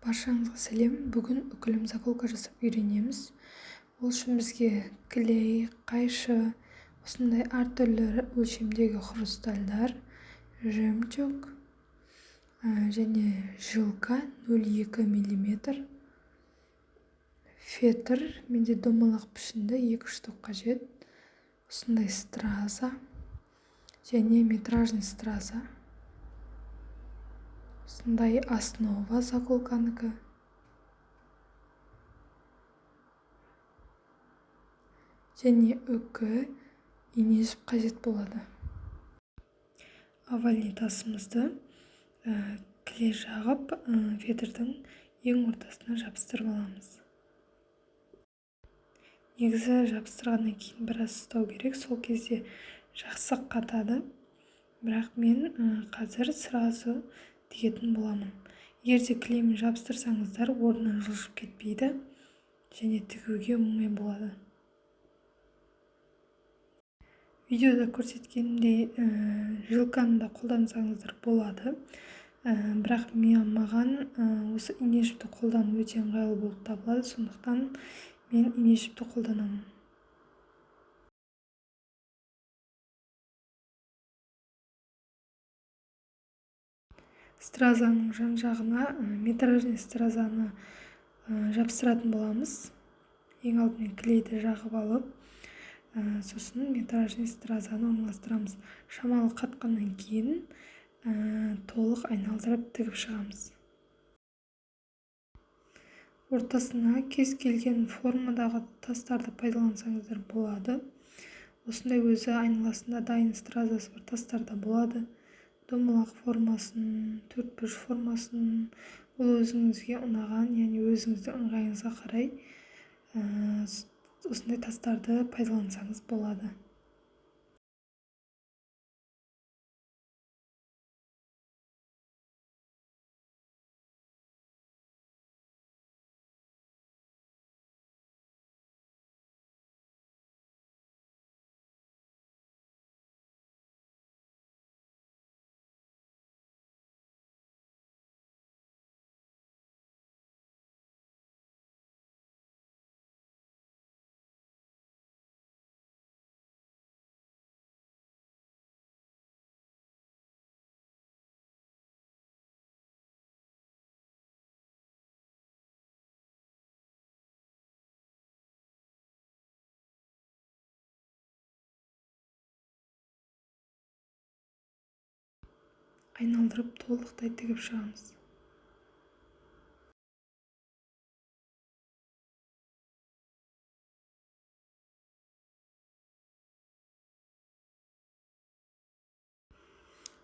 Баршаңызға сәлем. Бүгін үкілім заколка жасап үйренеміз. Ол үшін бізге клей, қайшы, осындай әртүрлі өлшемдегі хрустальдар, жемчуг және жилка 0,2 мм, фетр, менде домалақ пішінді 2 штук қажет, осындай страза және метражный страза, осындай основа заколканыкі, және үкі, ине жіп қажет болады. Овальный тасымызды клей жағып, фетрдің ең ортасына жабыстырып аламыз. Негізі жабыстырғаннан кейін біраз ұстау керек, сол кезде жақсы қатады. Бірақ мен қазір сразу тігетін боламын. Егерде клеймен жабыстырсаңыздар, орнынан жылжып кетпейді және тігуге оңай болады. Видеода көрсеткенімдей жилканы да қолдансаңыздар болады. Бірақ маған осы ине жіпті қолдану өте ыңғайлы болып табылады, сондықтан мен ине жіпті қолданамын. Стразаның жан-жағына метражный стразаны жабыстыратын боламыз. Ең алдымен клейді жағып алып, сосын метражный стразаны орналастырамыз. Шамалы қатқаннан кейін толық айналдырып тігіп шығамыз. Ортасына кез келген формадағы тастарды пайдалансаңыздар болады. Осындай өзі айналасында дайын стразасы бар тастар да болады. Домалақ формасын, төртбұрыш формасын, ол өзіңізге ұнаған, яғни өзіңіздің ыңғайыңызға қарай осындай тастарды пайдалансаңыз болады. Айналдырып толықтай тігіп шығамыз.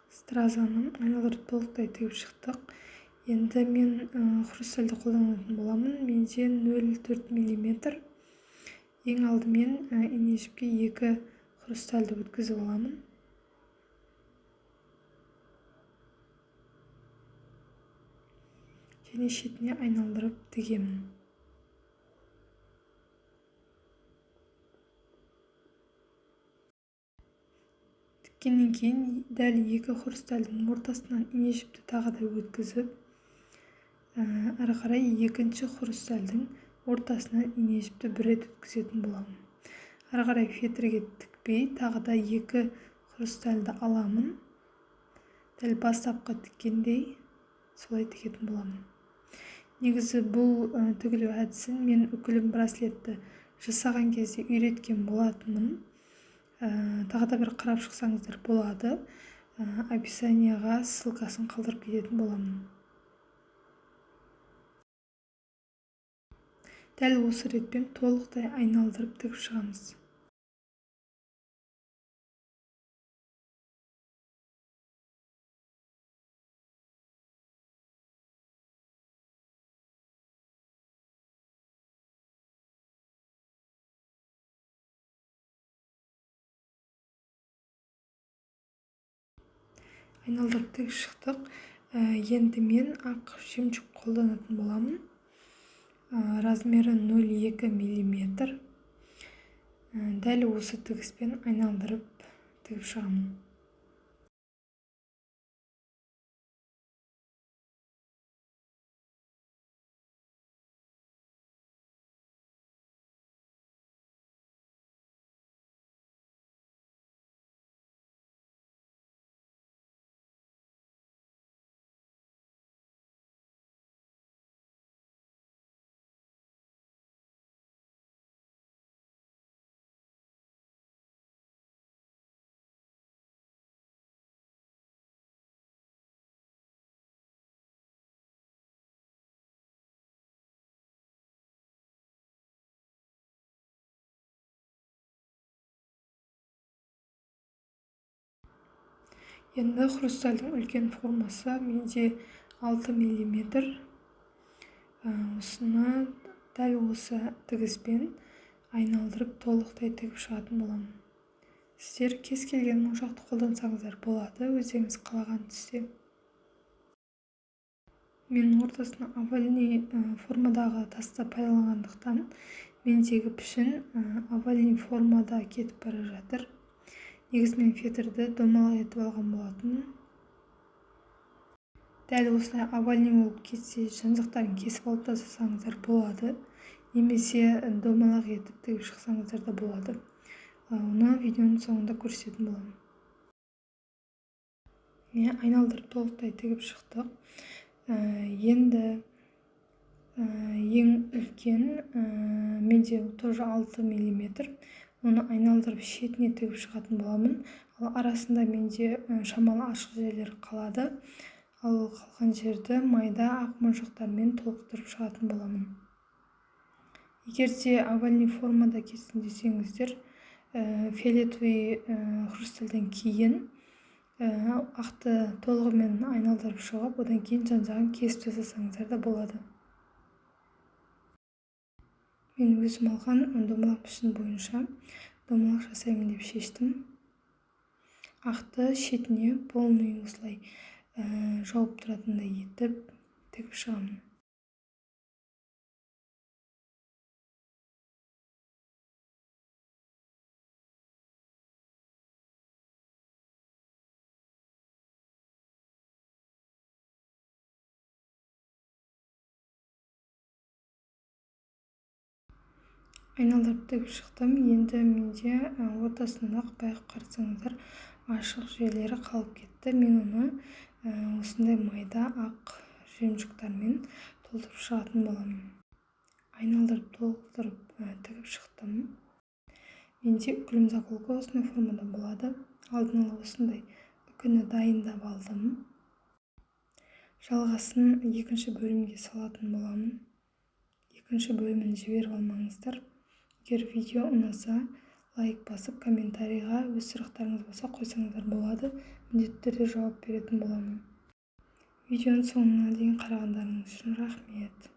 Стразаны айналдырып толықтай тігіп шықтық. Енді мен хрустальды қолданатын боламын. Менде 0,4 мм. Ең алдымен ине жіпке 2 хрустальды өткізіп аламын. Және шетіне айналдырып тігемін. Тіккеннен кейін дәл 2 хрустальдың ортасынан ине жіпті тағы да өткізіп, әрі қарай екінші хрустальдың ортасынан ине жіпті бір рет өткізетін боламын. Әрі қарай фетрге тікпей, тағы да 2 хрустальды аламын. Дәл бастапқы тіккендей солай тігетін боламын. Негізі бұл тігілу әдісін мен үкілім браслетті жасаған кезде үйреткен болатынмын. Тағы да бір қарап шықсаңыздар болады. Описанияға ссылкасын қалдырып кететін боламын. Дәл осы ретпен толықтай айналдырып тігіп шығамыз. Айналдырып тігіп шықтық. Енді мен ақ жемчуг қолданатын боламын. Размері 0,2 мм. Дәл осы тігіспен айналдырып тігіп шығамын. Енді хрустальдың үлкен формасы менде 6 мм. Осыны дәл осы тігіспен айналдырып толықтай тігіп шығатын боламын. Сіздер кез келген моншақты қолдансаңыздар болады, өздеріңіз қалаған түсте. Мен ортасына овальный формадағы тасты пайдаланғандықтан мендегі пішін овальный формада кетіп бара жатыр. Негізінен фетрді домалақ етіп алған болатын. Дәл осылай овальный болып кетсе, жан-жақтарын кесіп алып тастасаңыздар болады, немесе домалақ етіп тігіп шықсаңыздар да болады. Оны видеоның соңында көрсететін боламын. Мен айналдырып толықтай тігіп шықтық. Енді ең үлкен менде тоже 6 мм. Оны айналдырып шетіне тігіп шығатын боламын. Ал арасында менде шамалы ашық жерлер қалады. Ал қалған жерді майда ақ моншақтармен толықтырып шығатын боламын. Егер де овальный формада кетсін десеңіздер, фиолетовый хрустальдан кейін ақты толығымен айналдырып шығып, одан кейін жан-жағын кесіп жасасаңыздар да болады. Мен өзім алған домалақ пішін бойынша домалақ жасаймын деп шештім. Ақты шетіне полный осылай жауып тұратындай етіп тігіп шығамын. Айналдырып тігіп шықтым. Енді менде ортасында байқап қарасаңыздар ашық жерлері қалып кетті. Мен оны осындай майда ақ жемшіктармен толтырып шығатын боламын. Айналдырып толтырып тігіп шықтым. Менде үкілім заколка осындай формада болады. Алдын ала осындай үкіні дайындап алдым. Жалғасын екінші бөлімге салатын боламын. Екінші бөлімін жіберіп алмаңыздар. Егер видео ұнаса, лайк басып, комментарийға өз сұрақтарыңыз болса қойсаңыздар болады. Міндетті түрде жауап беретін боламын. Видеоның соңына дейін қарағандарыңыз үшін рахмет.